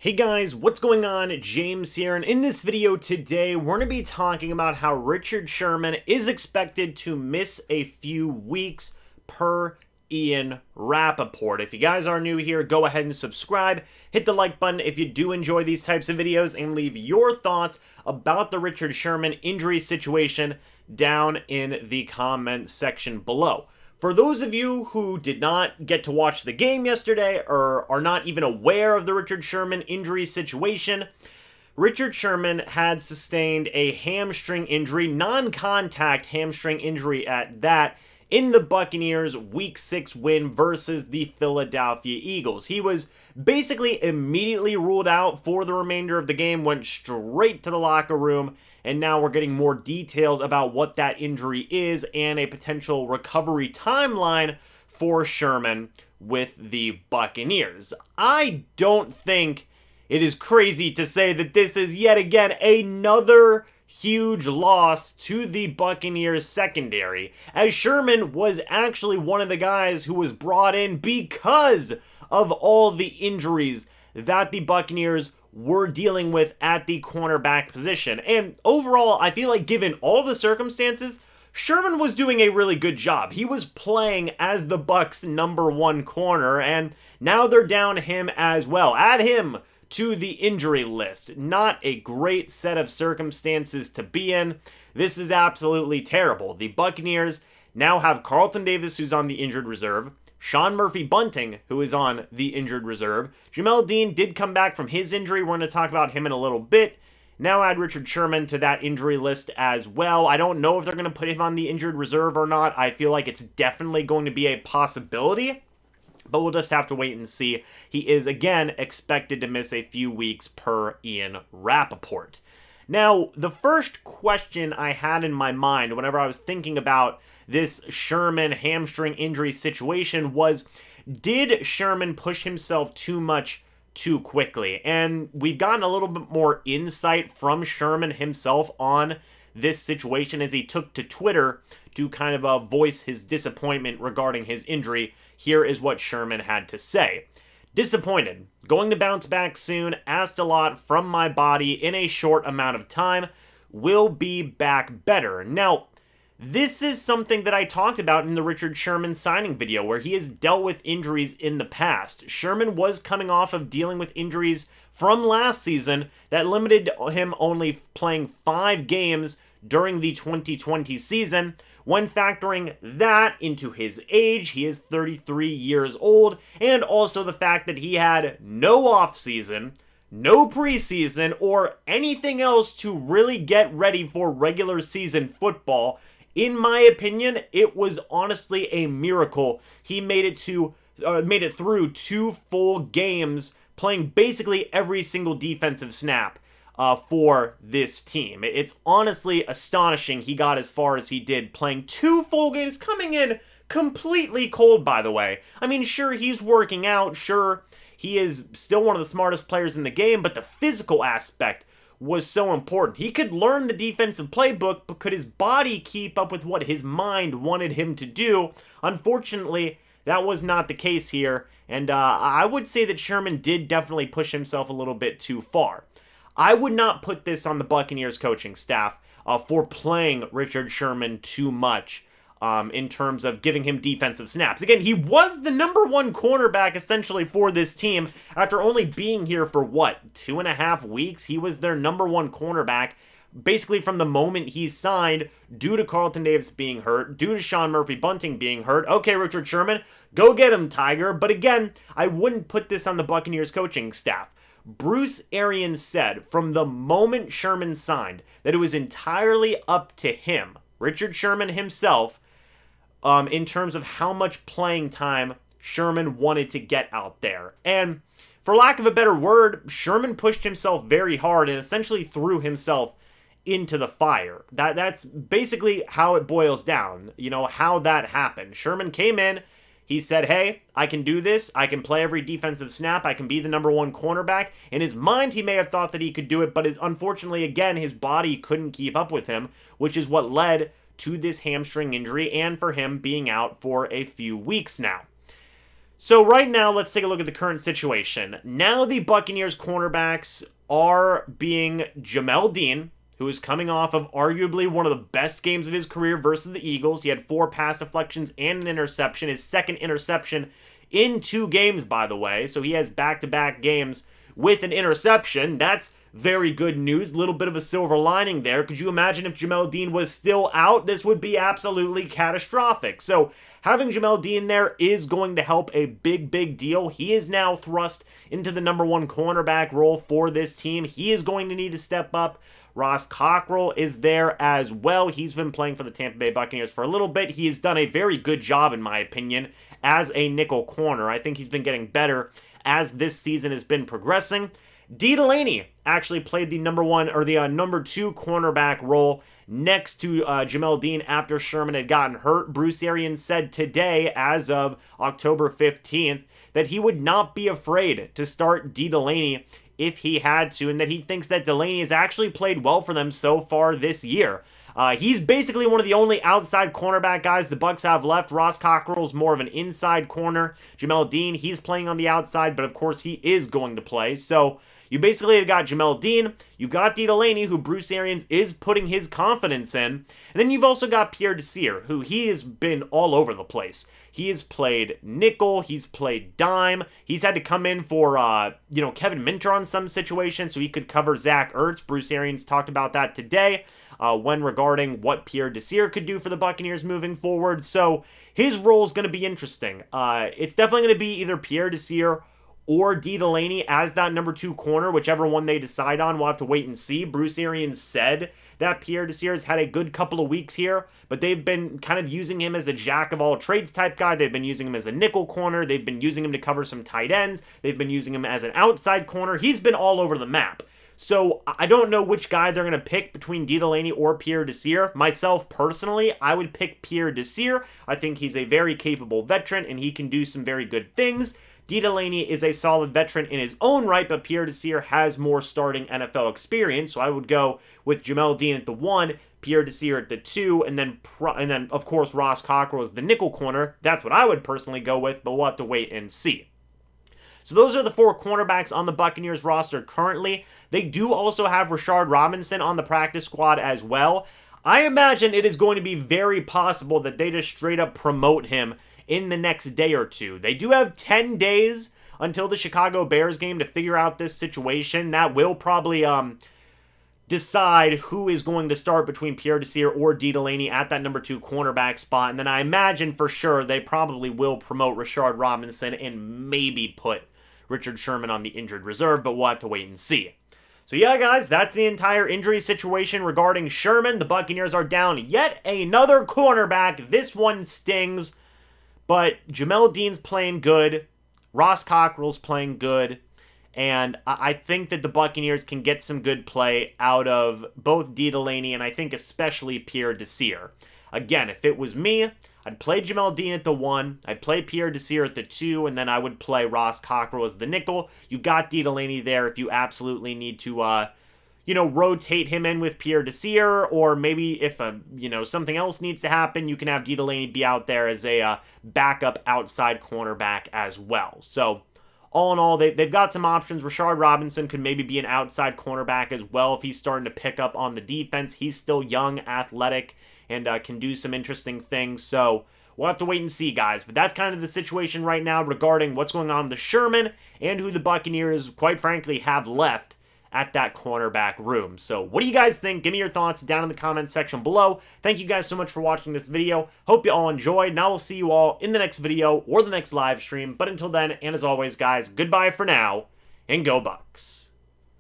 Hey guys, what's going on? James here, and in this video today, we're going to be talking about how Richard Sherman is expected to miss a few weeks per Ian Rappaport. If you guys are new here, go ahead and subscribe, hit the like button if you do enjoy these types of videos, and leave your thoughts about the Richard Sherman injury situation down in the comment section below. For those of you who did not get to watch the game yesterday or are not even aware of the Richard Sherman injury situation, Richard Sherman had sustained a hamstring injury, non-contact hamstring injury at that, in the Buccaneers' Week 6 win versus the Philadelphia Eagles. He was basically immediately ruled out for the remainder of the game, went straight to the locker room, and now we're getting more details about what that injury is and a potential recovery timeline for Sherman with the Buccaneers. I don't think it is crazy to say that this is yet again another huge loss to the Buccaneers secondary, as Sherman was actually one of the guys who was brought in because of all the injuries that the Buccaneers were dealing with at the cornerback position. And overall, I feel like given all the circumstances, Sherman was doing a really good job. He was playing as the Bucs' #1 corner, and now they're down him as well. Add him to the injury list. Not a great set of circumstances to be in. This is absolutely terrible. The Buccaneers now have Carlton Davis, who's on the injured reserve, Sean Murphy-Bunting, who is on the injured reserve. Jamel Dean did come back from his injury. We're going to talk about him in a little bit. Now add Richard Sherman to that injury list as well. I don't know if they're going to put him on the injured reserve or not. I feel like it's definitely going to be a possibility, but we'll just have to wait and see. He is, again, expected to miss a few weeks per Ian Rappaport. Now, the first question I had in my mind whenever I was thinking about this Sherman hamstring injury situation was, did Sherman push himself too much too quickly? And we've gotten a little bit more insight from Sherman himself on this situation as he took to Twitter to kind of voice his disappointment regarding his injury. Here is what Sherman had to say. Disappointed. Going to bounce back soon. Asked a lot from my body in a short amount of time. Will be back better. Now, this is something that I talked about in the Richard Sherman signing video, where he has dealt with injuries in the past. Sherman was coming off of dealing with injuries from last season that limited him only playing 5 games during the 2020 season. When factoring that into his age, he is 33 years old, and also the fact that he had no offseason, no preseason, or anything else to really get ready for regular season football. In my opinion, it was honestly a miracle he made it through 2 full games, playing basically every single defensive snap for this team. It's honestly astonishing he got as far as he did, playing 2 full games, coming in completely cold, by the way. I mean, sure, he's working out, sure, he is still one of the smartest players in the game, but the physical aspect was so important. He could learn the defensive playbook, but could his body keep up with what his mind wanted him to do? Unfortunately, that was not the case here, and I would say that Sherman did definitely push himself a little bit too far. I would not put this on the Buccaneers coaching staff for playing Richard Sherman too much in terms of giving him defensive snaps. Again, he was the #1 cornerback essentially for this team after only being here for, 2.5 weeks? He was their #1 cornerback basically from the moment he signed, due to Carlton Davis being hurt, due to Sean Murphy-Bunting being hurt. Okay, Richard Sherman, go get him, Tiger. But again, I wouldn't put this on the Buccaneers coaching staff. Bruce Arians said from the moment Sherman signed that it was entirely up to him, Richard Sherman himself, in terms of how much playing time Sherman wanted to get out there. And for lack of a better word, Sherman pushed himself very hard and essentially threw himself into the fire. That's basically how it boils down, how that happened. Sherman came in, he said, hey, I can do this. I can play every defensive snap. I can be the #1 cornerback. In his mind, he may have thought that he could do it, but unfortunately, again, his body couldn't keep up with him, which is what led to this hamstring injury and for him being out for a few weeks now. So right now, let's take a look at the current situation. Now the Buccaneers cornerbacks are being Jamel Dean, who is coming off of arguably one of the best games of his career versus the Eagles. He had 4 pass deflections and an interception, his second interception in 2 games, by the way. So he has back-to-back games with an interception. That's very good news. A little bit of a silver lining there. Could you imagine if Jamel Dean was still out? This would be absolutely catastrophic. So having Jamel Dean there is going to help a big deal. He is now thrust into the #1 cornerback role for this team. He is going to need to step up. Ross Cockrell is there as well. He's been playing for the Tampa Bay Buccaneers for a little bit. He has done a very good job, in my opinion, as a nickel corner. I think he's been getting better as this season has been progressing. D. Delaney actually played the #1 or the #2 cornerback role next to Jamel Dean after Sherman had gotten hurt. Bruce Arians said today, as of October 15th, that he would not be afraid to start D. Delaney if he had to, and that he thinks that Delaney has actually played well for them so far this year. He's basically one of the only outside cornerback guys the Bucs have left. Ross Cockrell's more of an inside corner. Jamel Dean, he's playing on the outside, but of course he is going to play. So you basically have got Jamel Dean, you've got D. Delaney, who Bruce Arians is putting his confidence in, and then you've also got Pierre Desir, who he has been all over the place. He has played nickel, he's played dime, he's had to come in for, Kevin Minter on some situations so he could cover Zach Ertz. Bruce Arians talked about that today when regarding what Pierre Desir could do for the Buccaneers moving forward. So his role is going to be interesting. It's definitely going to be either Pierre Desir or D. Delaney as that #2 corner, whichever one they decide on. We'll have to wait and see. Bruce Arians said that Pierre Desir has had a good couple of weeks here, but they've been kind of using him as a jack-of-all-trades type guy. They've been using him as a nickel corner. They've been using him to cover some tight ends. They've been using him as an outside corner. He's been all over the map. So I don't know which guy they're going to pick between D. Delaney or Pierre Desir. Myself, personally, I would pick Pierre Desir. I think he's a very capable veteran, and he can do some very good things. D. Delaney is a solid veteran in his own right, but Pierre Desir has more starting NFL experience, so I would go with Jamel Dean at the 1, Pierre Desir at the 2, and then of course Ross Cockrell is the nickel corner. That's what I would personally go with, but we'll have to wait and see. So those are the 4 cornerbacks on the Buccaneers roster currently. They do also have Rashard Robinson on the practice squad as well. I imagine it is going to be very possible that they just straight up promote him in the next day or two. They do have 10 days until the Chicago Bears game to figure out this situation. That will probably decide who is going to start between Pierre Desir or D. Delaney at that #2 cornerback spot. And then I imagine for sure they probably will promote Rashard Robinson and maybe put Richard Sherman on the injured reserve, but we'll have to wait and see. So yeah, guys, that's the entire injury situation regarding Sherman. The Buccaneers are down yet another cornerback. This one stings. But Jamel Dean's playing good, Ross Cockrell's playing good, and I think that the Buccaneers can get some good play out of both D. Delaney and I think especially Pierre Desir. Again, if it was me, I'd play Jamel Dean at the 1, I'd play Pierre Desir at the 2, and then I would play Ross Cockrell as the nickel. You've got D. Delaney there if you absolutely need to rotate him in with Pierre Desir, or maybe if something else needs to happen, you can have D. Delaney be out there as a backup outside cornerback as well. So all in all, they've got some options. Rashard Robinson could maybe be an outside cornerback as well if he's starting to pick up on the defense. He's still young, athletic, and can do some interesting things. So we'll have to wait and see, guys. But that's kind of the situation right now regarding what's going on with the Sherman and who the Buccaneers, quite frankly, have left at that cornerback room. So what do you guys think? Give me your thoughts down in the comments section below. Thank you guys so much for watching this video. Hope you all enjoyed, and I will see you all in the next video or the next live stream. But until then, and as always, guys, goodbye for now, and go Bucs.